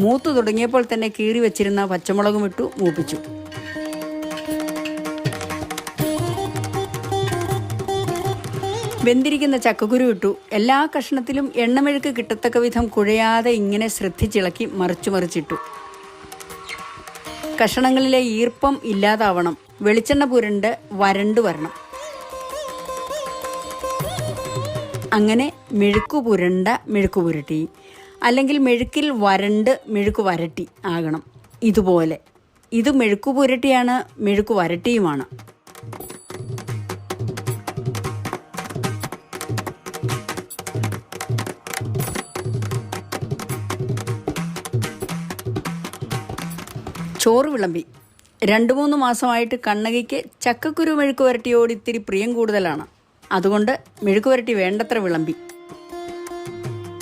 മൂത്തു തുടങ്ങിയപ്പോൾ തന്നെ കീറി വെച്ചിരുന്ന പച്ചമുളകും ഇട്ടു മൂപ്പിച്ചു. വെന്തിരിക്കുന്ന ചക്കക്കുരു ഇട്ടു. എല്ലാ കഷ്ണത്തിലും എണ്ണമെഴുക്ക് കിട്ടത്തക്ക വിധം കുഴയാതെ ഇങ്ങനെ ശ്രദ്ധിച്ചിളക്കി മറിച്ചിട്ടു. കഷണങ്ങളിലെ ഈർപ്പം ഇല്ലാതാവണം. വെളിച്ചെണ്ണ പുരണ്ട് വരണ്ടു വരണം. അങ്ങനെ മെഴുക്കു പുരണ്ട മെഴുക്കു പുരട്ടി, അല്ലെങ്കിൽ മെഴുക്കിൽ വരണ്ട് മെഴുക്കു വരട്ടി ആകണം. ഇതുപോലെ ഇത് മെഴുക്കു പുരട്ടിയാണ്, മെഴുക്കു വരട്ടിയുമാണ്. ചോറ് വിളമ്പി. 2-3 മാസമായിട്ട് കണ്ണകിക്ക് ചക്കക്കുരു മെഴുക്ക് വരട്ടിയോട് ഇത്തിരി പ്രിയം കൂടുതലാണ്. അതുകൊണ്ട് മെഴുക്ക് വരട്ടി വേണ്ടത്ര വിളമ്പി.